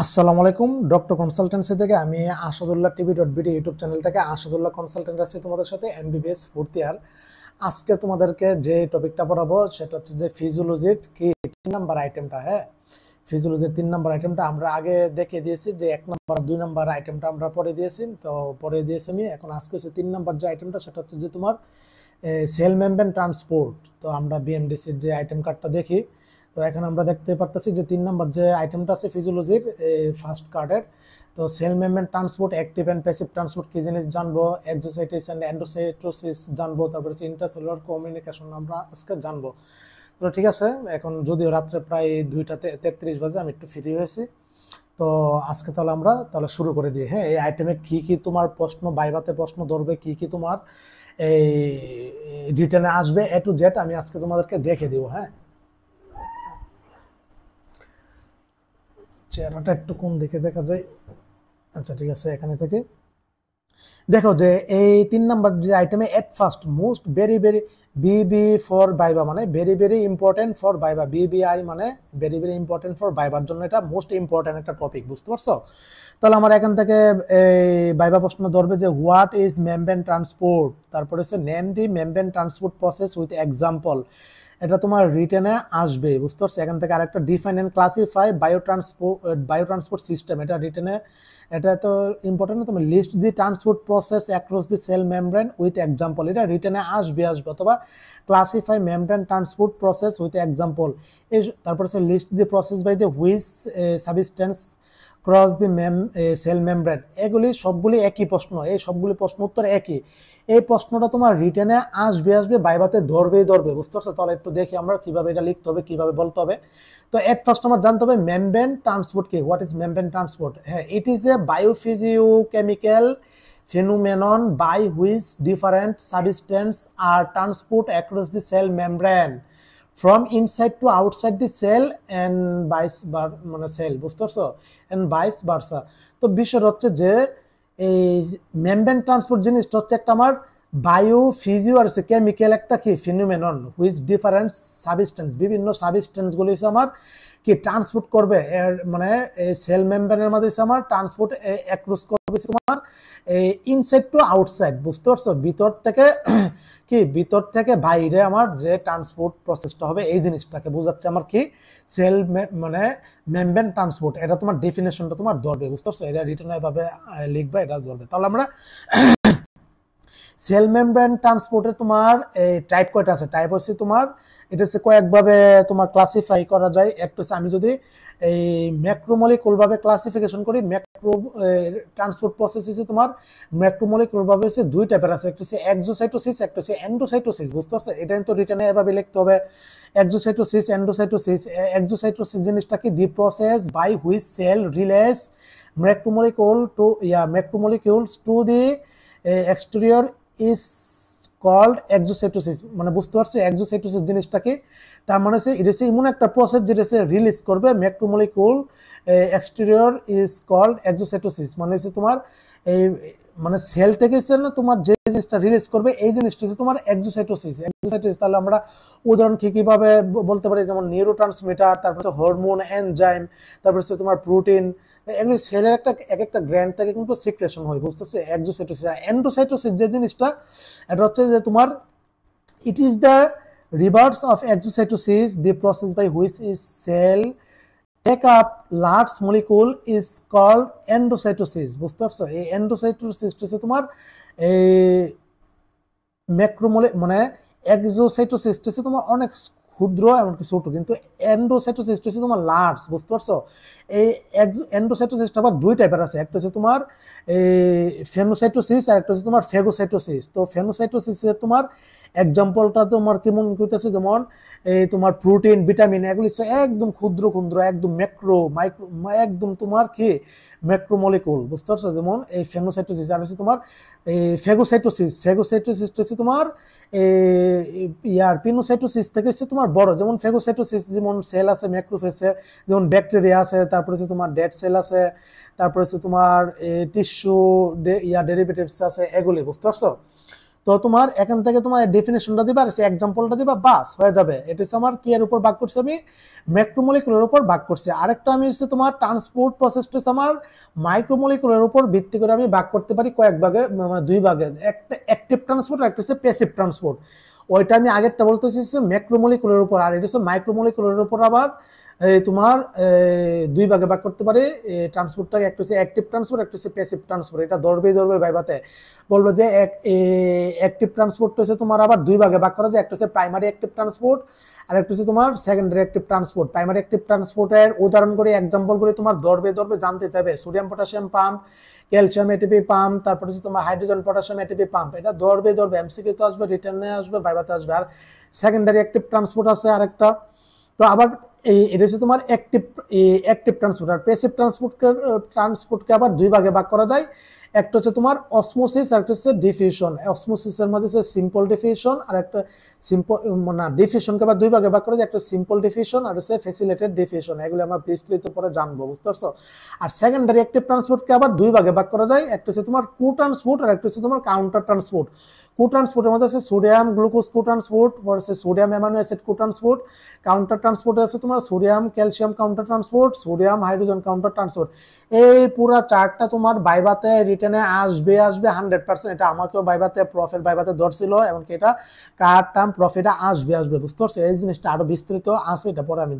আসসালামু আলাইকুম। Doctor consultancy থেকে আমি আসাদুল্লাহ টিভি.BD ইউটিউব চ্যানেল থেকে আসাদুল্লাহ কনসালটেন্ট আছি তোমাদের সাথে এমবিবিএস ফোর্থ ইয়ার। আজকে তোমাদেরকে যে টপিকটা পড়াবো সেটা হচ্ছে যে ফিজিওলজির কি 3 নাম্বার আইটেমটা। হ্যাঁ, ফিজিওলজির 3 নাম্বার আইটেমটা আমরা আগে দেখিয়ে দিয়েছি, যে 1 নাম্বার 2 নাম্বার আইটেমটা আমরা পড়ে দিয়েছি। আমি এখন আজকে হচ্ছে 3 নাম্বার যে আইটেমটা সেটা হচ্ছে যে তোমার সেল মেমব্রেন ট্রান্সপোর্ট। তো আমরা বিএমডিসির যে আইটেম কার্ডটা দেখি, তো এখানে আমরা দেখতে পারতেছি যে 3 নাম্বার যে আইটেমটা আছে ফিজিওলজির ফার্স্ট কার্ডের। তো cell membrane transport, active and passive transport কি জিনিস জানবো, এক্সোসাইটিস অ্যান্ড এন্ডোসাইটোসিস জানবো, তারপরে ইন্টারসেলুলার কমিউনিকেশন আমরা আজকে জানবো। তো ঠিক আছে, এখন যদিও রাত্রে প্রায় 2:33 বাজে, আমি একটু ফ্রি হয়েছি। তো আজকে তাহলে শুরু করে দিই। হ্যাঁ, এই আইটেমে কি কি তোমার প্রশ্ন, বাইবাতে প্রশ্ন ধরবে, কি কি তোমার এই রিটেনে আসবে, এ টু জেড আমি আজকে তোমাদেরকে দেখে দিব। হ্যাঁ, চেহারাটা একটু কোন দিকে দেখা যায়? আচ্ছা ঠিক আছে, এখানে থেকে দেখো যে এই 3 নাম্বার যে আইটেমে at first most very very বিবি ফর বাইবা, মানে very very important for viva, বিবিআই মানে ভেরি ভেরি ইম্পর্টেন্ট ফর বাইবার জন্য এটা মোস্ট ইম্পর্টেন্ট একটা টপিক, বুঝতে পারছো? তাহলে আমার এখান থেকে এই বাইবা প্রশ্ন ধরবে যে হোয়াট ইজ মেমব্রেন ট্রান্সপোর্ট, তারপরে হচ্ছে name the membrane transport process with example. এটা তোমার রিটেনে আসবে, বুঝতে পারছো? এখান থেকে আরেকটা define and classify bio transport system, এটা রিটেনে, এটা তো ইম্পর্টেন্ট না। তুমি list the transport process across the cell membrane with example, এটা রিটেনে আসবে অথবা classify membrane transport process with example. এই তারপর হচ্ছে list the process by the which substance cross the cell membrane. এগুলি সবগুলি একই প্রশ্ন, এই সবগুলি প্রশ্ন উত্তর একই। এই প্রশ্নটা তোমার রিটেনে আসবে, বাইবাতে ধরবে, বুঝতে পারছো? তাহলে একটু দেখি আমরা কিভাবে এটা লিখতে হবে, কিভাবে বলতে হবে। তো এট ফার্স্ট আমার জানতে হবে মেমব্রেন ট্রান্সপোর্ট কি, হোয়াট ইজ মেমব্রেন ট্রান্সপোর্ট। হ্যাঁ, it is a biophysiochemical phenomenon by which different substances are transported across the cell membrane from inside to outside the cell and vice মানে sell, বুঝতে পারছো? and vice versa। তো বিষয় হচ্ছে যে এই membrane transport জিনিসটা হচ্ছে একটা আমার বায়োফিজিও আর কেমিক্যাল একটা কি ফিনোমেনন, হুইচ ডিফারেন্ট সাবস্টেন্স, বিভিন্ন সাবস্টেন্সগুলো হচ্ছে আমার কি ট্রান্সপোর্ট করবে, এর মানে এই সেল মেমব্রেনের মধ্যে আমার ট্রান্সপোর্ট অ্যাক্রস করবে তোমার ইনসাইড টু আউটসাইড, বুঝতে পারছো? ভিতর থেকে বাইরে আমার যে ট্রান্সপোর্ট প্রসেসটা হবে, এই জিনিসটাকে বোঝাচ্ছে আমার কি সেল মানে মেমব্রেন ট্রান্সপোর্ট। এটা তোমার ডেফিনেশনটা তোমার ধরবে, বুঝতে পারছো? এটা রিটেন ভাবে লিখবে, এটা ধরবে। তাহলে আমরা সেল মেমব্রেন ট্রান্সপোর্টের তোমার এই টাইপ কয়টা আছে? টাইপ হচ্ছে তোমার, এটা হচ্ছে কয়েকভাবে তোমার ক্লাসিফাই করা যায়। একটা হচ্ছে আমি যদি এই ম্যাক্রোমলিকুল ভাবে ক্লাসিফিকেশন করি, ম্যাক্রো ট্রান্সপোর্ট প্রসেস হচ্ছে তোমার ম্যাক্রোমলিকুল ভাবে হচ্ছে 2 টাইপের আছে, একটা হচ্ছে এক্সোসাইটোসিস, একটা হচ্ছে এন্ডোসাইটোসিস, বুঝতে পারছো? এটা কিন্তু রিটেনে এভাবে লিখতে হবে, এক্সোসাইটোসিস, এন্ডোসাইটোসিস। এক্সোসাইটোসিস জিনিসটা কি? The process by which cell release macromolecules to the exterior is called exocytosis. মানে বুঝতে পারছো এক্সোসাইটোসিস জিনিসটা কি? তার মানে হচ্ছে এটা হচ্ছে এমন একটা প্রসেস যেটা রিলিজ করবে macromolecule exterior is called exocytosis. মানে হচ্ছে তোমার এই মানে সেল থেকে না তোমার যে জিনিসটা রিলিজ করবে, এই জিনিসটা হচ্ছে তোমার এক্সোসাইটোসিস। তাহলে আমরা উদাহরণ কিভাবে বলতে পারি, যেমন নিউরোট্রান্সমিটার, তারপর হচ্ছে হরমোন, এনজাইম, তারপর হচ্ছে তোমার প্রোটিন, এগুলি সেলের একটা গ্র্যান্ড থেকে কিন্তু সিক্রেশন হয়, বুঝতেছো? এক্সোসাইটোসিস। আর এন্ডোসাইটোসিস যে জিনিসটা, এটা হচ্ছে যে তোমার it is the reverse of exocytosis, the process by which is cell take up large molecule is called endocytosis, বুঝতে পারছো? এই এন্ডোসাইটোসিস হচ্ছে তোমার এই মানে এক্সোসাইটোসিস হচ্ছে তোমার অনেক ক্ষুদ্র এমনকি ছোট, কিন্তু এন্ডোসাইটোসিস হচ্ছে তোমার লার্জ, বুঝতে পারছো? এই এন্ডোসাইটোসিসটা আবার 2 টাইপের আছে, একটা হচ্ছে তোমার এই ফেনোসাইটোসিস আর একটা হচ্ছে তোমার ফেগোসাইটোসিস। তো ফেনোসাইটোসিসের তোমার এক্সাম্পলটা তোমার কেমন কইতেছে, যেমন এই তোমার প্রোটিন, ভিটামিন, এগুলি একদম ক্ষুদ্র একদম মাইক্রো, একদম তোমার কি ম্যাক্রোমলিকুল, বুঝতে পারছো? যেমন এই ফেনোসাইটোসিস। আর হচ্ছে তোমার এই ফেগোসাইটোসিস হচ্ছে তোমার ইয়ার পিনোসাইটোসিস থেকে হচ্ছে তোমার বড়, যেমন ফেগোসাইটোসিস যেমন সেল আছে ম্যাক্রোফেজে, যেমন ব্যাকটেরিয়া আছে, তারপরে হচ্ছে তোমার ডেড সেল আছে, তারপরে হচ্ছে তোমার টিস্যু ডেরিভেটিভস আছে, এগুলি, বুঝতে পারছো? তো তোমার এখান থেকে তোমার ডেফিনেশনটা দিবা আর সে এক্সাম্পলটা দিবা, বাস হয়ে যাবে। এটা হচ্ছে আমার কি এর উপর ভাগ করছি, আমি ম্যাক্রোমলিকুলের উপর ভাগ করছি। আরেকটা আমি হচ্ছে তোমার ট্রান্সপোর্ট প্রসেসটা আমার মাইক্রোমলিকুলের উপর ভিত্তি করে আমি ভাগ করতে পারি কয়েক ভাগে, মানে দুই ভাগে, একটা অ্যাক্টিভ ট্রান্সপোর্ট আর একটা হচ্ছে প্যাসিভ ট্রান্সপোর্ট। ওইটা আমি আগেরটা বলতেছি ম্যাক্রোমলিকুলের উপর, আর এটা হচ্ছে মাইক্রোমলিকুলের উপর আবার তোমার দুই ভাগে ভাগ করতে পারি ট্রান্সপোর্টটাকে, একটা হচ্ছে অ্যাক্টিভ ট্রান্সপোর্ট, একটা হচ্ছে প্যাসিভ ট্রান্সপোর্ট। এটা ধরবে ভাইবাতে বলবো যে অ্যাক্টিভ ট্রান্সপোর্ট হচ্ছে তোমার আবার দুই ভাগে ভাগ করা যায়, একটা হচ্ছে প্রাইমারি অ্যাক্টিভ ট্রান্সপোর্ট আর একটা হচ্ছে তোমার secondary active transport. Primary active ট্রান্সপোর্টের উদাহরণ করে এক্সাম্পল করে তোমার ধরবে জানতে চাইবে, sodium potassium pump, calcium ATP pump, তারপর হচ্ছে তোমার হাইড্রোজেন পটাশিয়াম এটিপি পাম্প। এটা ধরবে এমসিকিউ তো আসবে, রিটার্নে আসবে, ভাইভাতে আসবে। আর সেকেন্ডারি অ্যাক্টিভ ট্রান্সপোর্ট আছে আরেকটা। তো আবার এটা হচ্ছে তোমার অ্যাক্টিভ ট্রান্সপোর্ট। আর প্যাসিভ ট্রান্সপোর্টকে আবার দুই ভাগে ভাগ করা যায়, একটা হচ্ছে তোমার অসমোসিস আর একটা হচ্ছে ডিফিউশন। অসমোসিসের মধ্যে হচ্ছে সিম্পল ডিফিউশন আর একটা সিম্পল, না ডিফিউশনকে আবার দুই ভাগে ভাগ করা যায়, একটা সিম্পল ডিফিউশন আর হচ্ছে ফ্যাসিলিটেড ডিফিউশন। এগুলো আমরা বিস্তারিত পরে জানবো, বুঝতে পারছো। আর সেকেন্ডারি অ্যাক্টিভ ট্রান্সপোর্টকে আবার দুই ভাগে ভাগ করা যায়, একটা হচ্ছে তোমার কো ট্রান্সপোর্ট আর একটা হচ্ছে তোমার কাউন্টার ট্রান্সপোর্ট। কো ট্রান্সপোর্টের মধ্যে আছে সোডিয়াম গ্লুকোজ কো ট্রান্সপোর্ট, আছে সোডিয়াম অ্যামাইনো অ্যাসিড কো ট্রান্সপোর্ট। কাউন্টার ট্রান্সপোর্টে আছে তোমার sodium calcium counter transport, sodium hydrogen counter transport. এই পুরো চার্টটা তোমার ভাইভাতে রিটেনে আসবে 100%। এটা আমাকেও ভাইভাতে প্রফের ভাইভাতে ধরছিল, এমনকি এটা কার টার্ম প্রফিটা আসবে, বুঝতে পারছো। এই জিনিসটা আরো বিস্তৃত আছে, এটা পরে আমি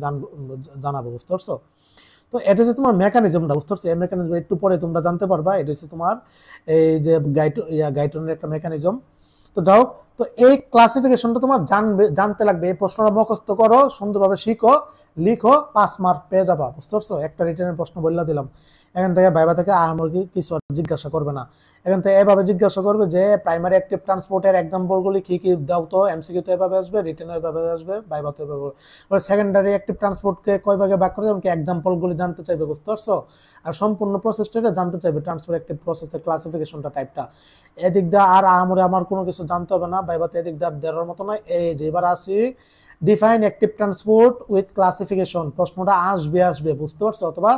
জানাবো, বুঝতে পারছো। তো এটা হচ্ছে তোমার মেকানিজমটা, বুঝতে পারছো। এই মেকানিজম একটু পরে তোমরা জানতে পারবা। এটা হচ্ছে তোমার এই যে গাইটনের একটা মেকানিজম। তো যাও, তো এই ক্লাসিফিকেশনটা তোমার জানতে লাগবে। এই প্রশ্নটা মুখস্থ করো, সুন্দরভাবে শিখো, লিখো, 5 মার্ক পেয়ে যাবা, বুঝতে পারছো। একটা রিটেনের প্রশ্ন বললা দিলাম। এখান থেকে ভাইবা থেকে কিছু জিজ্ঞাসা করবে না। এখান থেকে এভাবে জিজ্ঞাসা করবে যে প্রাইমারি অ্যাক্টিভ ট্রান্সপোর্টের এক্সাম্পলগুলি কি কি দাও তো, এমসিকিউ তো এভাবে আসবে, রিটেনও এভাবে আসবে, ভাইবা তো এভাবে। সেকেন্ডারি অ্যাক্টিভ ট্রান্সপোর্টকে কয় ভাগে ভাগ করে এমনকি এক্সাম্পলগুলি জানতে চাইবে, বুঝতে পারছো। আর সম্পূর্ণ প্রসেসটা জানতে চাইবে, ট্রান্সপোর্ট অ্যাক্টিভ প্রসেসের ক্লাসিফিকেশনটা টাইপটা। এদিক দিয়ে আর আমার কোনো কিছু জানতে হবে না, ভাইবাতে এদিক দিয়ে দেওয়ার মতো নয়। এই যে এবার আসি define active transport with classification, প্রশ্নটা আসবে, বুঝতে পারছো। অথবা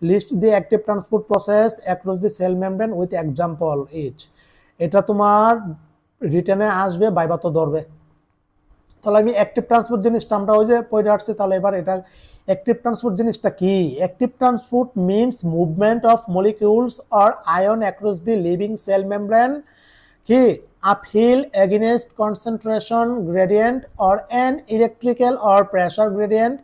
list the active transport process across the cell membrane with example each. এটা তোমার রিটেনে আসবে, ভাইবা তো ধরবে। তাহলে আমি অ্যাক্টিভ ট্রান্সপোর্ট জিনিসটা আমরা ওই যে পড়ে আসছি, তাহলে এবার এটা অ্যাক্টিভ ট্রান্সপোর্ট জিনিসটা কি। Active transport means movement of molecules or ion across the living cell membrane কি uphill against concentration gradient or an electrical or pressure gradient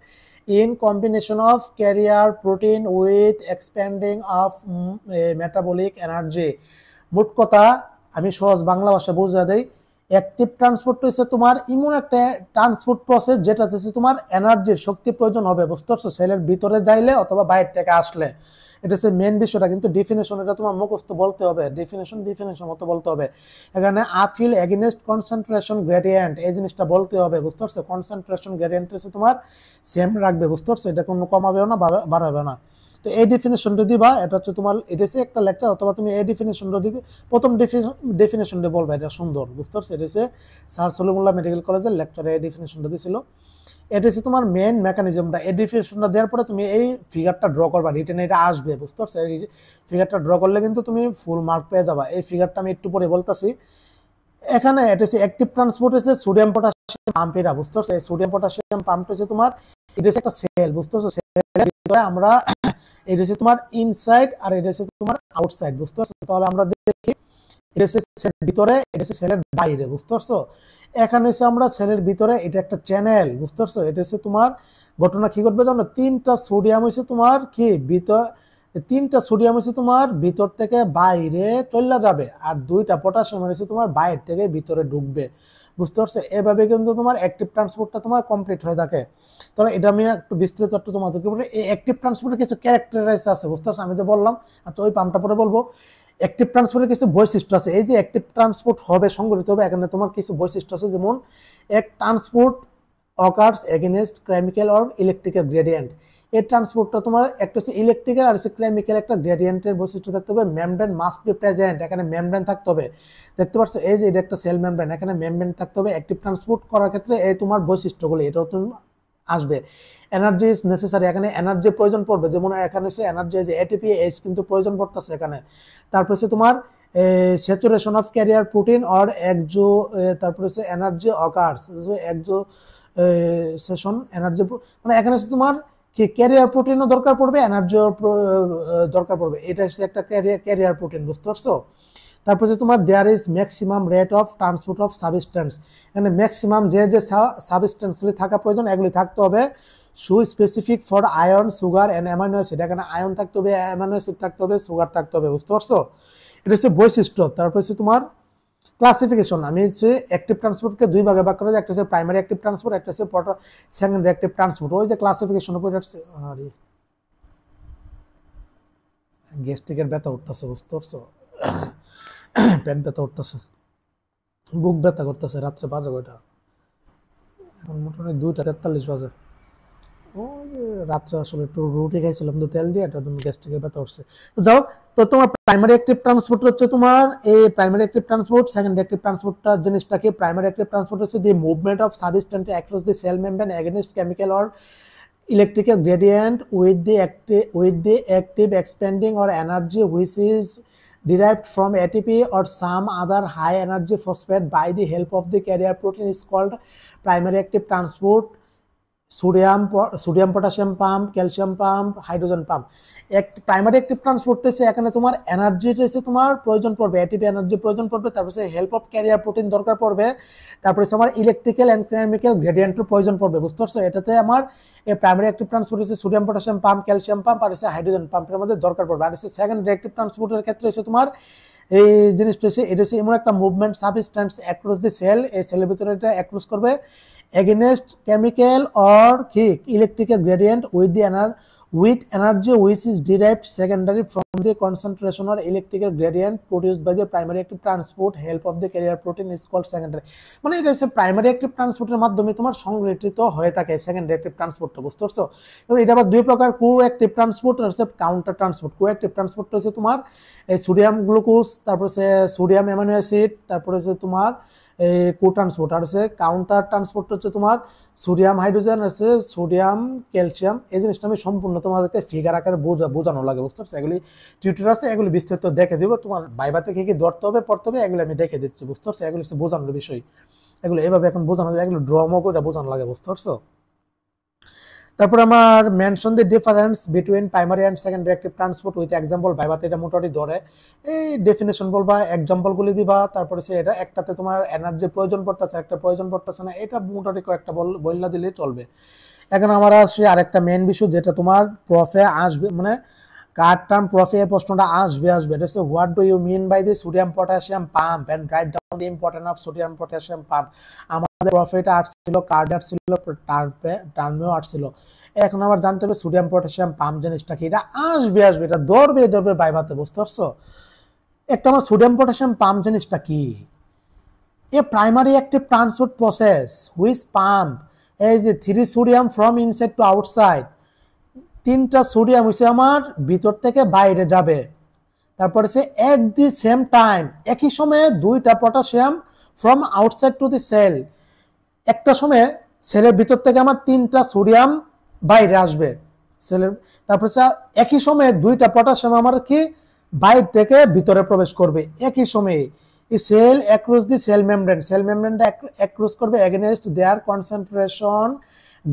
in combination of carrier protein with expanding of metabolic energy। মোট কথা আমি সহজ বাংলা ভাষা বুঝা দেই, active transport হচ্ছে তোমার এমন একটা ট্রান্সপোর্ট প্রসেস যেটা হচ্ছে তোমার এনার্জির শক্তি প্রয়োজন হবে, বুঝতে পারছো, সেলের ভিতরে যাইলে অথবা বাইরে থেকে আসলে। এটা হচ্ছে মেন বিষয়টা, কিন্তু ডেফিনেশন এটা তোমার মুখস্থ বলতে হবে, ডেফিনেশন মতো বলতে হবে। এখানে আফিল এগেইনস্ট কনসেন্ট্রেশন গ্রেডিয়েন্ট, এই জিনিসটা বলতে হবে, বুঝতে পারছো। কনসেন্ট্রেশন গ্রেডিয়েন্ট হচ্ছে তোমার সেম রাখবে, বুঝতে পারছো, এটা কোনো কমাবেও না বাড়াবে না। তো এই ডেফিনেশনটা দিবা, এটা হচ্ছে তোমার, এটা হচ্ছে একটা লেকচার, অথবা তুমি এই ডেফিনেশনটা দিতে প্রথম ডেফিনেশনটা বলবে, এটা সুন্দর, বুঝতে পারছো। এটা হচ্ছে স্যার সলিমুল্লাহ মেডিকেল কলেজের লেকচারে এই ডেফিনেশনটা দিয়েছিল। এটা হচ্ছে তোমার মেন মেকানিজমটা। এই ডেফিনেশনটা দেওয়ার পরে তুমি এই ফিগারটা ড্র করবা, রিটেনে এটা আসবে, বুঝতে পারছো। এই ফিগারটা ড্র করলে কিন্তু তুমি ফুল মার্ক পেয়ে যাবা। এই ফিগারটা আমি একটু পরে বলতেছি। এখানে এটা হচ্ছে অ্যাক্টিভ ট্রান্সপোর্ট হচ্ছে সোডিয়াম পটাশিয়াম পাম্প, এটা বুঝতে পারছো। এই সোডিয়াম পটাশিয়াম পাম্পটা হচ্ছে তোমার, এটা হচ্ছে একটা সেল, বুঝতে পারছো। সেলের ভিতরে আমরা, এটা হচ্ছে তোমার ইনসাইড আর এটা হচ্ছে তোমার আউটসাইড, বুঝতে পারছো। তাহলে আমরা দেখি, এটা হচ্ছে সেলের ভিতরে, এটা হচ্ছে সেলের বাইরে, বুঝতে পারছো। এখানে হচ্ছে আমরা সেলের ভিতরে, এটা একটা চ্যানেল, বুঝতে পারছো। এটা হচ্ছে তোমার ঘটনা কি ঘটবে জানো, তিনটা সোডিয়াম হচ্ছে তোমার কি ভিতর থেকে বাইরে চলে যাবে, আর দুইটা পটাশিয়াম হচ্ছে তোমার বাইরে থেকে ভিতরে ঢুকবে, বুঝতে পারছো। এভাবে কিন্তু তোমার অ্যাক্টিভ ট্রান্সপোর্টটা তোমার কমপ্লিট হয়ে থাকে। তাহলে এটা আমি একটু বিস্তারিত একটু তোমাদেরকে বলি। এই অ্যাক্টিভ ট্রান্সপোর্টের কিছু ক্যারেক্টারাইজ আছে, বুঝতে পারছো, আমি তো বললাম। আচ্ছা, ওই পাম্পটা পরে বলবো। অ্যাক্টিভ ট্রান্সপোর্টের কিছু বৈশিষ্ট্য আছে। এই যে অ্যাক্টিভ ট্রান্সপোর্ট হবে, সংগঠিত হবে, এখানে তোমার কিছু বৈশিষ্ট্য আছে, যেমন এক transport occurs against chemical or electrical gradient. এই ট্রান্সপোর্টটা তোমার একটা হচ্ছে ইলেকট্রিক্যাল আর হচ্ছে কেমিক্যাল একটা গ্রেডিয়েন্টের বৈশিষ্ট্য থাকতে হবে। মেমব্রেন মাস্ট বি প্রেজেন্ট, এখানে মেমব্রেন থাকতে হবে, দেখতে পাচ্ছ। এই যে এটা একটা সেল মেমব্রেন, এখানে মেমব্রেন থাকতে হবে অ্যাক্টিভ ট্রান্সপোর্ট করার ক্ষেত্রে। এই তোমার বৈশিষ্ট্যগুলি, এটাও তুমি আসবে। এনার্জি ইজ নেসেসারি, এখানে এনার্জি প্রয়োজন পড়বে, যেমন এখানে হচ্ছে এনার্জি যে এটিপি এইচ কিন্তু প্রয়োজন পড়তেছে এখানে। তারপর হচ্ছে তোমার saturation of carrier protein or exo, তারপর হচ্ছে energy occurs, exhaustion energy, মানে এখানে হচ্ছে তোমার কি ক্যারিয়ার প্রোটিনও দরকার পড়বে, এনার্জিও দরকার পড়বে, এটা হচ্ছে একটা ক্যারিয়ার প্রোটিন, বুঝতে পারছো? তারপর হচ্ছে তোমার there is maximum rate of transport of substance, এখানে ম্যাক্সিমাম যে যে সাবস্টেন্সগুলি থাকা প্রয়োজন এগুলি থাকতে হবে, সু specific for iron sugar and amino acid, এখানে আয়রন থাকতে হবে, অ্যামাইনো অ্যাসিড থাকতে হবে, সুগার থাকতে হবে, বুঝতে পারছো? এটা হচ্ছে বৈশিষ্ট্য। তারপর হচ্ছে তোমার ক্লাসিফিকেশন, আমি হচ্ছে অ্যাক্টিভ ট্রান্সপোর্টকে দুই ভাগে ভাগ করা যায়, একটা হচ্ছে প্রাইমারি অ্যাক্টিভ ট্রান্সপোর্ট, একটা হচ্ছে সেকেন্ডারি অ্যাক্টিভ ট্রান্সপোর্ট। ওই যে ক্লাসিফিকেশন উপর গ্যাস্ট্রিকের ব্যথা উঠতেছে, বুঝতে পারছো? পেট ব্যথা উঠতেছে, বুক ব্যথা করতেছে, রাত্রে বাজে কয়টা? এখন মোটামুটি 2:43 বাজে। ওই যে রাত্রে আসলে একটু রুটি খাইছিলাম তো তেল দিয়ে, এটা তুমি গ্যাস্ট্রিকের ব্যথা উঠছে। তো যাও, তো তোমার প্রাইমারি অ্যাক্টিভ ট্রান্সপোর্ট হচ্ছে তোমার এই primary active transport, secondary active ট্রান্সপোর্টটা জিনিসটা কি? প্রাইমারি অ্যাক্টিভ ট্রান্সপোর্ট হচ্ছে the movement of substance across the cell membrane against chemical or electrical gradient with the active expanding or energy which is derived from ATP or some other high energy phosphate by the help of the carrier protein is called primary active transport. Sodium potassium pump, calcium pump, hydrogen pump. Primary active transport হচ্ছে এখানে তোমার energy হচ্ছে তোমার প্রয়োজন পড়বে, ATP energy প্রয়োজন পড়বে, তারপর হেল্প অফ ক্যারিয়ার প্রোটিন দরকার পড়বে, তারপরে আমার ইলেকট্রিক্যাল এন্ড কেমিক্যাল গ্রেডিয়েন্টের প্রয়োজন পড়বে, বুঝতে পারছো? এটাতে আমার এই প্রাইমারি অ্যাক্টিভ ট্রান্সপোর্ট হচ্ছে sodium potassium pump, calcium pump আর হচ্ছে হাইড্রোজেন পাম্পের মধ্যে দরকার পড়বে। আর হচ্ছে সেকেন্ডারি অ্যাক্টিভ ট্রান্সপোর্টের ক্ষেত্রে হচ্ছে তোমার এই জিনিসটা হচ্ছে, এটা হচ্ছে এমন একটা movement substance across the cell, এই সেলের ভিতরে এটা অ্যাক্রস করবে against chemical or electrical gradient with energy which is derived secondary from the concentration or electrical gradient produced by the primary active transport help of the carrier protein is called secondary। মানে এটা হচ্ছে primary active ট্রান্সপোর্টের মাধ্যমে তোমার সংগঠিত হয়ে থাকে secondary active ট্রান্সপোর্টটা, বুঝতে পারছো? তবে এটা আবার দুই প্রকার, কো অ্যাক্টিভ ট্রান্সপোর্ট আর হচ্ছে কাউন্টার ট্রান্সপোর্ট। কো অ্যাক্টিভ ট্রান্সপোর্ট হচ্ছে তোমার এই সোডিয়াম গ্লুকোজ, তারপর হচ্ছে সোডিয়াম অ্যামাইনো অ্যাসিড, তারপর হচ্ছে তোমার কো ট্রান্সপোর্ট। আর হচ্ছে কাউন্টার ট্রান্সপোর্ট হচ্ছে তোমার সোডিয়াম হাইড্রোজেন, আছে সোডিয়াম ক্যালসিয়াম। এই জিনিসটা আমি সম্পূর্ণ তোমাদেরকে ফিগার আকারে বোঝানো লাগে, বুঝতে পারছো? এগুলি টিউটর আছে, এগুলি বিস্তারিত দেখে দিব, তোমার ভাইভাতে কি কি ধরতে হবে পড়তে হবে এগুলো আমি দেখে দিচ্ছি, বুঝতে পারছো? এগুলি হচ্ছে বোঝানোর বিষয়, এগুলো এভাবে এখন বোঝানো যায়, এগুলো ড্রমও করে বোঝানো লাগে, বুঝতে পারছো? তারপর আমার mention the difference between primary and secondary active transport with example. ভাইভাতে এটা মোটামুটি ধরে এই ডেফিনেশন বলবা, এক্সাম্পলগুলি দিবা, তারপরে সে এটা একটাতে তোমার এনার্জি প্রয়োজন পড়তেছে, একটা প্রয়োজন পড়তেছে না, এটা মোটামুটি কয়েকটা বললা দিলেই চলবে। এখন আমার আসছে আরেকটা মেন বিষয়, যেটা তোমার প্রফে আসবে, মানে কার টার্ম প্রফে প্রশ্নটা আসবে। এটা হচ্ছে what do you mean by the sodium potassium pump and write down the importance of sodium potassium pump. আমাদের প্রফেটা আসছিল, কার্ড আসছিল, টার্মেও আসছিল। এখন আবার জানতে হবে সোডিয়াম পটাশিয়াম পাম্প জিনিসটা কি। এটা আসবে, এটা ধরবে ভাইভাতে, বুঝতে পারছো? একটা আমার সোডিয়াম পটাশিয়াম পাম্প জিনিসটা কি? A primary active transport process which pump এই যে 3 sodium from inside two outside, 3টা সোডিয়াম হচ্ছে আমার ভিতর থেকে বাইরে যাবে, তারপরে সে এট দি সেম টাইম একই সময়ে 2টা potassium from outside to the cell, একটা সময়ে সেলের ভিতর থেকে আমার 3টা সোডিয়াম বাইরে আসবে সেলের, তারপরে একই সময়ে 2টা পটাশিয়াম আমার কি বাইরে থেকে ভিতরে প্রবেশ করবে একই সময়ে। সেল অ্যাক্রস দি সেল মেমব্রেনটা অ্যাক্রস করবে against their concentration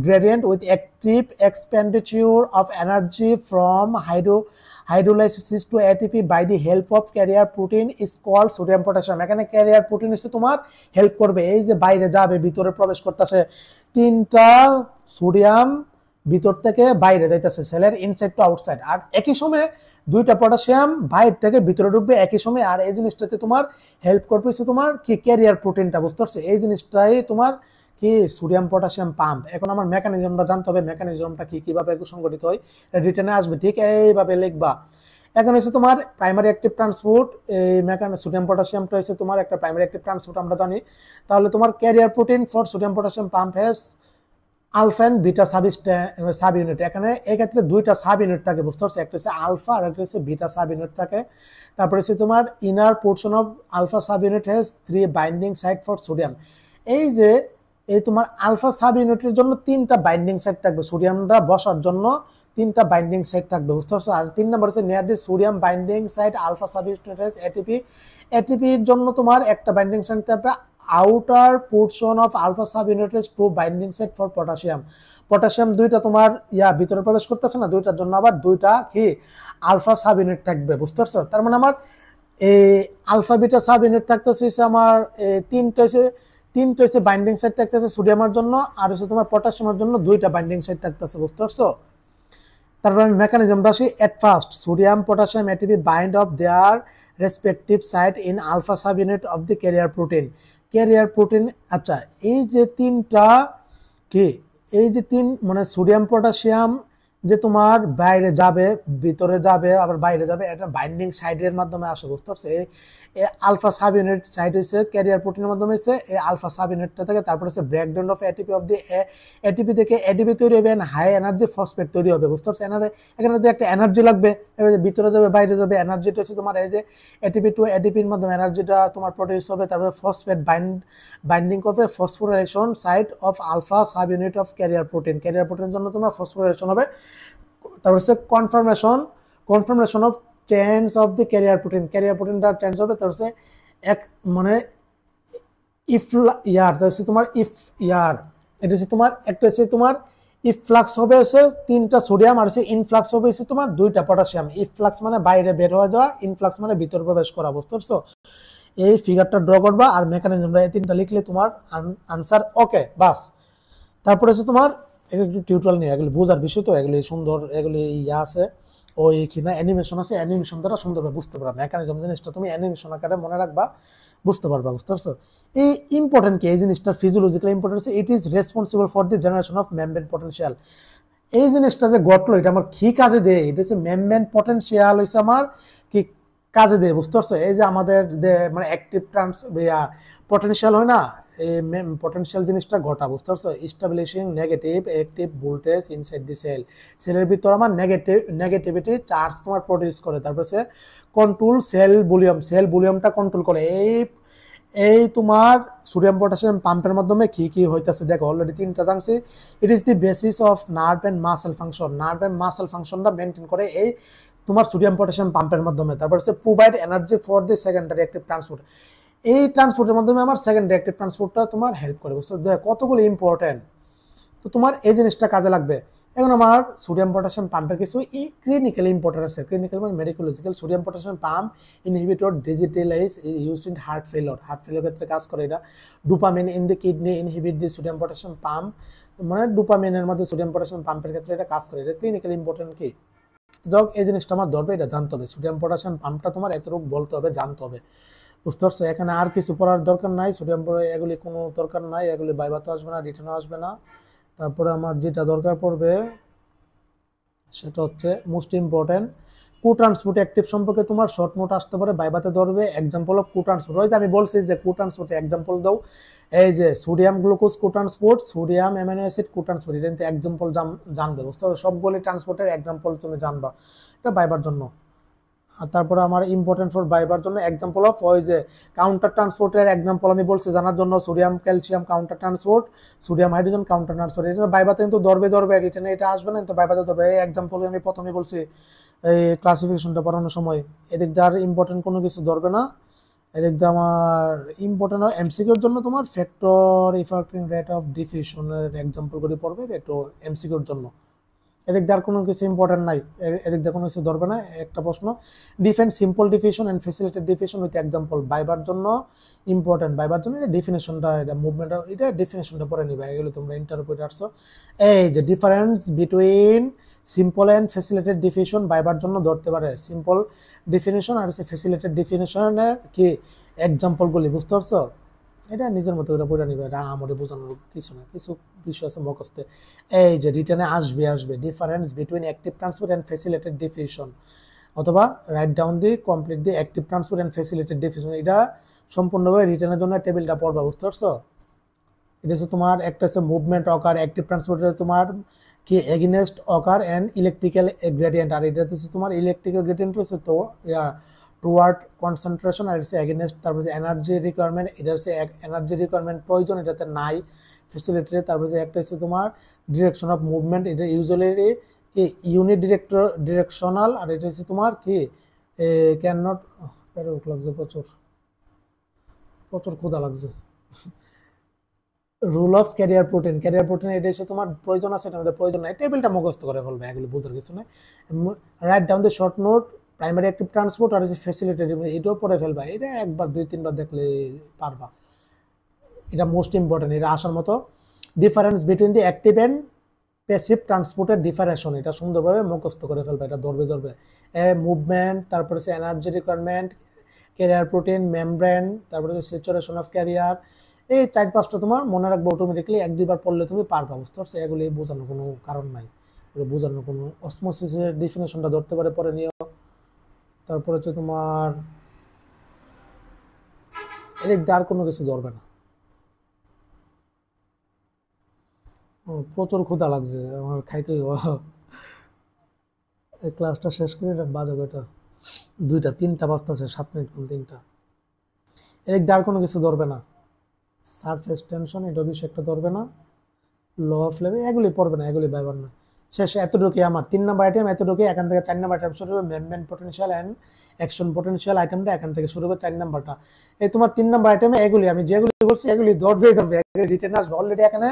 gradient with active expenditure of energy from hydrolysis to ATP by the help of carrier protein is called sodium potassium। এখানে ক্যারিয়ার প্রোটিন হচ্ছে তোমার হেল্প করবে, এই যে বাইরে যাবে ভিতরে প্রবেশ করতেছে, 3টা সোডিয়াম ভিতর থেকে বাইরে যাইতেছে সেলের ইনসাইড টু আউটসাইড, আর একই সময়ে 2টা পটাশিয়াম বাইরে থেকে ভিতরে ঢুকবে একই সময়ে, আর এই জিনিসটাতে তোমার হেল্প করবে হচ্ছে তোমার কি ক্যারিয়ার প্রোটিনটা, বুঝতে পারছো? এই জিনিসটাই তোমার কি সোডিয়াম পটাশিয়াম পাম্প। এখন আমার মেকানিজমটা জানতে হবে, মেকানিজমটা কি, কিভাবে সংগঠিত হয়, রিটেনে আসবে, ঠিক এইভাবে লিখবা। এখন হচ্ছে তোমার প্রাইমারি অ্যাক্টিভ ট্রান্সপোর্ট, এই সোডিয়াম পটাশিয়ামটা হচ্ছে তোমার একটা প্রাইমারি অ্যাক্টিভ ট্রান্সপোর্ট আমরা জানি। তাহলে তোমার carrier protein for sodium potassium pump has alpha and beta subunit. এখানে এক্ষেত্রে 2টা সাব ইউনিট থাকে, বুঝতে পারছো? একটা হচ্ছে আলফা আর একটা হচ্ছে বিটা সাব ইউনিট থাকে। তারপরে হচ্ছে তোমার inner portion of alpha sub unit has 3 binding site for sodium. এই যে এই তোমার আলফা সাব ইউনিটের জন্য 3টা বাইন্ডিং সাইট থাকবে, সোডিয়ামটা বসার জন্য 3টা বাইন্ডিং সাইট থাকবে, বুঝতে পারছো। আর 3 নম্বর হচ্ছে near the sodium binding site alpha sub unit ATP, এটিপির জন্য তোমার একটা বাইন্ডিং সাইট থাকবে outer portion of alpha sub ইউনিটেজ two binding site for potassium. Potassium দুইটা তোমার ভিতরে প্রবেশ করতেছে না, দুইটার জন্য আবার দুইটা কি আলফা সাব ইউনিট থাকবে, বুঝতে পারছো। তার মানে আমার এই আলফা বিটা সাব ইউনিট থাকতেছে আমার তিনটা হচ্ছে বাইন্ডিং সাইট থাকতেছে সোডিয়ামের জন্য, আর হচ্ছে তোমার পটাশিয়ামের জন্য দুইটা বাইন্ডিং সাইট থাকতেছে, বুঝতে পারছো। তারপর মেকানিজমটা আসি, at first sodium potassium ATP bind of their respective site in alpha sub unit of the carrier protein. Carrier protein, আচ্ছা এই যে তিনটা কি, এই যে মানে সোডিয়াম পটাশিয়াম যে তোমার বাইরে যাবে ভিতরে যাবে আবার বাইরে যাবে, এটা বাইন্ডিং সাইডের মাধ্যমে আসে, বুঝতে পারছো। এই আলফা সাব ইউনিট সাইড হচ্ছে ক্যারিয়ার প্রোটিনের মাধ্যমে হচ্ছে এই আলফা সাব ইউনিটটা থেকে, তারপর হচ্ছে breakdown of ATP of the ATP থেকে এডিপি তৈরি হবে, হাই এনার্জি ফসফেট তৈরি হবে, বুঝতে পারছো। এখানে যে একটা এনার্জি লাগবে, ভিতরে যাবে বাইরে যাবে, এনার্জিটা হচ্ছে তোমার এই যে এটিপি টু এডিপির মাধ্যমে এনার্জিটা তোমার প্রডিউস হবে, তারপরে ফসফেট বাইন্ডিং করবে phosphorylation site of alpha sub unit of carrier protein. Carrier প্রোটিনের জন্য তোমার ফসফোরাইলেশন হবে, তারপর হচ্ছে conformation of change of the carrier protein. Carrier প্রোটিনটা চেঞ্জ হবে, তারপর হচ্ছে এক মানে এটা হচ্ছে তোমার একটা হচ্ছে তোমার ইফ্লাক্স হবে হচ্ছে 3টা সোডিয়াম, আর হচ্ছে ইনফ্লাক্স হবে হচ্ছে তোমার 2টা পটাশিয়াম। ইফ্লাক্স মানে বাইরে বের হয়ে যাওয়া, ইনফ্লাক্স মানে ভিতর প্রবেশ করা, বুঝতে পারছো। এই ফিগারটা ড্র করবা আর মেকানিজমটা এই 3টা লিখলে তোমার আনসার ওকে, বাস। তারপরে হচ্ছে তোমার একটু টিউটোরিয়াল নিয়ে, এগুলি বোঝার বিষয় তো, এগুলি সুন্দর, এগুলি আছে ওই কিনা অ্যানিমেশন আছে, অ্যানিমেশন দ্বারা সুন্দরভাবে বুঝতে পারবা। মেকানিজম জিনিসটা তুমি অ্যানিমেশন আকারে মনে রাখবা, বুঝতে পারবা, বুঝতে পারছো। এই ইম্পর্টেন্ট কি এই জিনিসটা, ফিজিওলজিক্যাল ইম্পর্টেন্ট আছে, it is responsible for the generation of membrane potential. এই জিনিসটা যে ঘটলো এটা আমার কি কাজে দেয়, এটা হচ্ছে মেমব্রেন পটেনশিয়াল হচ্ছে আমার কি কাজে দেয়, বুঝতে পারছো। এই যে আমাদের মানে অ্যাক্টিভ পটেনশিয়াল হয় না, এই পটেনশিয়াল জিনিসটা ঘটা, বুঝতে পারছো। Establishing negative active voltage inside the সেলের ভিতর আমার নেগেটিভিটি চার্জ তোমার প্রডিউস করে, তারপর সে কন্ট্রোল সেল ভলিউমটা কন্ট্রোল করে। এই তোমার সোডিয়াম পটাশিয়াম পাম্পের মাধ্যমে কি কি হইতেছে দেখো, অলরেডি 3টা জানছি। It is the basis of nerve and muscle function. Nerve and muscle ফাংশনটা মেনটেন করে এই তোমার সোডিয়াম পটাশিয়াম পাম্পের মাধ্যমে। তারপর হচ্ছে provide energy for the secondary active transport. এই ট্রান্সপোর্টের মাধ্যমে আমার সেকেন্ডারি অ্যাক্টিভ ট্রান্সপোর্টটা তোমার হেল্প করে, বুঝছো। কতগুলো ইম্পর্টেন্ট, তো তোমার এই জিনিসটা কাজে লাগবে। এখন আমার সোডিয়াম পটাশিয়াম পাম্পের কিছু ক্লিনিক্যালি ইম্পর্টেন্ট আছে। ক্লিনিক্যাল মানে মেডিকোলজিক্যাল। Sodium potassium pump inhibitor digitalis used in heart failure ক্ষেত্রে কাজ করে এটা। Dopamine in the kidney inhibit the sodium potassium pump, মানে ডোপামিনের মধ্যে সোডিয়াম পটাশিয়াম পাম্পের ক্ষেত্রে এটা কাজ করে। এটা ক্লিনিক্যালি ইম্পর্টেন্ট কি, যাক এই জিনিসটা আমার ধরবে, এটা জানতে হবে। সোডিয়াম পটাশিয়াম পাম্পটা তোমার এতটুকু বলতে হবে, জানতে হবে, বুঝতে পারছো। এখানে আর কিছু পড়ার দরকার নাই, সোডিয়াম এগুলি কোনো দরকার নাই, এগুলি বাইবাতে আসবে না, রিটার্নও আসবে না। তারপরে আমার যেটা দরকার পড়বে সেটা হচ্ছে মোস্ট ইম্পর্টেন্ট কো ট্রান্সপোর্ট অ্যাক্টিভ সম্পর্কে তোমার শর্ট নোট আসতে পারে, বাইবাতে ধরবে। এক্সাম্পল অফ কো ট্রান্সপোর্ট, ওই যে আমি বলছি যে কো ট্রান্সপোর্ট এক্সাম্পল দাও, এই যে সোডিয়াম গ্লুকোজ কো ট্রান্সপোর্ট, সোডিয়াম অ্যামিনো অ্যাসিড কো ট্রান্সপোর্ট, এটা কিন্তু এক্সাম্পল জানবে, বুঝতে পারবে। সবগুলি ট্রান্সপোর্টের এক্সাম্পল তুমি জানবা, এটা বাইবার জন্য। আর তারপরে আমার ইম্পর্টেন্ট ফর বাইবার জন্য এক্সাম্পল অফ ওই যে কাউন্টার ট্রান্সপোর্টের এক্সাম্পল আমি বলছি জানার জন্য, sodium calcium counter transport, sodium hydrogen counter transport. এটা বাইবাতে কিন্তু ধরবে রিটেনে এটা আসবে না, কিন্তু বাইবাতে ধরবে। এই এক্সাম্পল আমি প্রথমে বলছি এই ক্লাসিফিকেশনটা পড়ানোর সময়, এদিক দিয়ে আর ইম্পর্টেন্ট কোনো কিছু ধরবে না। এদিক দিয়ে আমার ইম্পর্টেন্ট এমসিকিউর জন্য তোমার factor affecting rate of ডিফিউশনের example করে পড়বে, একটু এমসিকিউর জন্য। এদিক দিয়ে আর কোনো কিছু ইম্পর্টেন্ট নাই, এদিক দিয়ে কোনো কিছু ধরবে না। একটা প্রশ্ন, define simple diffusion and facilitated diffusion with example. বাইবার জন্য ইম্পর্টেন্ট, বাইবার জন্য এটা ডেফিনেশনটা, এটা মুভমেন্ট, এটা ডেফিনেশনটা পড়ে নিবা, এগুলো তোমরা ইন্টারপ্রিট আসছো। এই যে difference between simple and facilitated diffusion বাইবার জন্য ধরতে পারে। সিম্পল ডেফিনেশন আর ফ্যাসিলিটেড ডিফিনেশনের কি এক্সাম্পলগুলি, বুঝতে পারছো। এটা নিজের মতো করে পড়ে নিবে, এটা আমাদের বোঝানোর কিছু না, কিছু বিষয় আছে মুখস্থে। এই যে রিটেনে আসবে difference between active transport and facilitated diffusion, অথবা write down the complete the active transport and facilitated diffusion. এটা সম্পূর্ণভাবে রিটেনের জন্য টেবিলটা পড়বা, বুঝতে পারছো। এটা হচ্ছে তোমার একটা হচ্ছে মুভমেন্ট অকার, অ্যাক্টিভ ট্রান্সপোর্টের তোমার কি এগেনস্ট অকার অ্যান্ড ইলেকট্রিক্যাল গ্রেডিয়েন্ট, আর এটা হচ্ছে তোমার ইলেকট্রিক্যাল গ্রেডিয়েন্ট হচ্ছে তো টুয়ার্ড কনসেন্ট্রেশন, আর হচ্ছে এগেনস্ট, তারপরে যে এনার্জি রিকোয়ারমেন্ট, এটা হচ্ছে এনার্জি রিকোয়ারমেন্ট প্রয়োজন, এটাতে নাই ফেসিলিটি। তারপরে যে একটা হচ্ছে তোমার ডিরেকশন অফ মুভমেন্ট, এটা ইউজুয়ালি কি ইউনিট ডিরেকশনাল, আর এটা হচ্ছে তোমার কি ক্যান নট, লাগছে প্রচুর প্রচুর ক্ষুধা লাগছে। রুল অফ ক্যারিয়ার প্রোটিন, এটা হচ্ছে তোমার প্রয়োজন আছে, এটা আমাদের প্রয়োজন নাই, টেবিলটা মুখস্থ করে ফেলবে, এগুলো বোঝার কিছু নেই। Write down the short note, primary active transport আর হচ্ছে ফ্যাসিলিটেটিভ, এটাও পড়ে ফেলবা, এটা একবার 2-3 বার দেখলে পারবা, এটা মোস্ট ইম্পর্টেন্ট, এটা আসার মতো। Difference between the active and passive ট্রান্সপোর্টের ডিফারেশন, এটা সুন্দরভাবে মুখস্থ করে ফেলবা, এটা ধরবে মুভমেন্ট, তারপরে হচ্ছে energy requirement, career protein, membrane, তারপরে হচ্ছে স্যাচুরেশন অফ ক্যারিয়ার, এই 4-5টা তোমার মনে রাখবো অটোমেটিকলি, 1-2 বার পড়লে তুমি পারবা, বুঝতে পারছো? এগুলি বোঝানোর কোনো কারণ নাই, বোঝানোর কোনো, অসমোসিসের ডেফিনেশনটা ধরতে পারে পরে নিও। তারপরে হচ্ছে তোমার এদিক দিয়ে আর কোনো কিছু ধরবে না। প্রচুর ক্ষুধা লাগছে আমার, খাইতে এই ক্লাসটা শেষ করে বাজে কয়টা, 2টা 3টা বাজতেছে, 7 মিনিট কম 3টা। এদিক দিয়ে আর কোনো কিছু ধরবে না। সারফেস টেনশন, এটা বিষয় একটা ধরবে না। ল অফ লেভেল, এগুলি পড়বে না, এগুলি বাইবার না। শেষ এতটুকুই আমার 3 নাম্বার আইটেম, এতটুকুই। এখান থেকে 4 নাম্বার আইটেম শুরু হবে, movement potential and action potential, আইটেমটা এখান থেকে শুরু হবে 4 নাম্বারটা। এই তোমার 3 নাম্বার আইটেমে এগুলি আমি যেগুলি বলছি এগুলি ধরবে, এগুলি রিটেনে আসবে। অলরেডি এখানে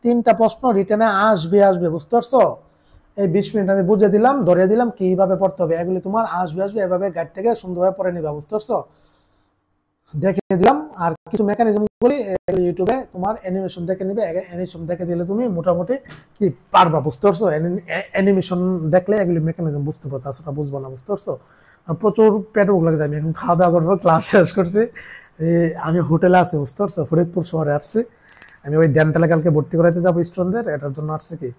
3টা প্রশ্ন রিটেনে আসবে, বুঝতে পারছো? এই 20 মিনিট আমি বুঝিয়ে দিলাম, ধরিয়ে দিলাম কিভাবে পড়তে হবে, এগুলি তোমার আসবে, এভাবে গাইড থেকে সুন্দরভাবে পড়ে নিবা, বুঝতে পারছো? দেখে দিলাম। আর কিছু মেকানিজম গুলি ইউটিউবে তোমার অ্যানিমেশন দেখে নিবে, অ্যানিমেশন দেখে দিলে তুমি মোটামুটি কি পারবা, বুঝতে পারছো? অ্যানিমেশন দেখলে এগুলি মেকানিজম বুঝতে পারতো, আসলে বুঝবো না, বুঝতে পারছো? প্রচুর পেটে ভোগ লাগছে, আমি এখন খাওয়া দাওয়া করবো, ক্লাস শেষ করছি, আমি হোটেলে আছি, বুঝতে পারছো? ফরিদপুর শহরে আসছি আমি, ওই ডেন্টালে কালকে ভর্তি করাইতে যাবো স্টুডেন্টদের, এটার জন্য আসছে কি।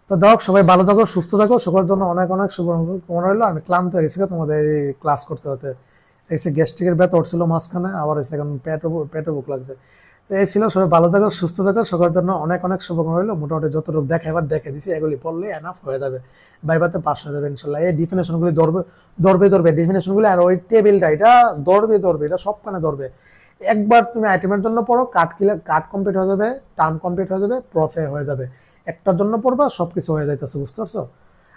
তো যাই হোক, সবাই ভালো থাকো, সুস্থ থাকো, সবার জন্য অনেক অনেক শুভকামনা রইলো। আমি ক্লান্ত হয়ে গেছি তোমাদের ক্লাস করতে হতে, এসে গ্যাস্ট্রিকের ব্যথা উঠছিল মাঝখানে, আবার এসে এখন পেটে বুক লাগছে। তো এই ছিল, সবাই ভালো থাকো, সুস্থ থাকো, সবার জন্য অনেক অনেক শুভকামনা রইলো। মোটামুটি যতটুকু এবার দেখে দিছি, এগুলি পড়লে এনাফ হয়ে যাবে, ভাইভাতে পাস হয়ে যাবে ইনশাল্লাহ। এই ডিফিনেশনগুলি ধরবে ডিফিনেশনগুলি, আর ওই টেবিলটা এটা ধরবে, এটা সবখানে ধরবে। একবার তুমি আইটেমের জন্য পড়ো, কাট কমপ্লিট হয়ে যাবে, টার্ম কমপ্লিট হয়ে যাবে, প্রফে হয়ে যাবে। একটার জন্য পড়বা, সবকিছু হয়ে যাইতেছে, বুঝতে পারছো?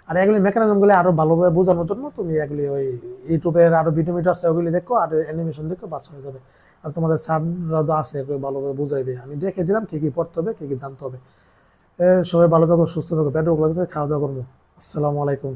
আর এগুলি মেকানিজমগুলি আরো ভালোভাবে বোঝানোর জন্য তুমি এগুলি ওই ইউটিউবের আরো ভিডিও আছে, ওগুলি দেখো, আর অ্যানিমেশন দেখো, বাস হয়ে যাবে। আর তোমাদের স্যাররা আছে, ভালোভাবে বুঝাইবে, আমি দেখে দিলাম কি কি পড়তে হবে, কি কি জানতে হবে। সবাই ভালো থাকো, সুস্থ থাকো, পেট রোগ লাগছে, খাওয়া দাওয়া করবো। আসসালামু আলাইকুম।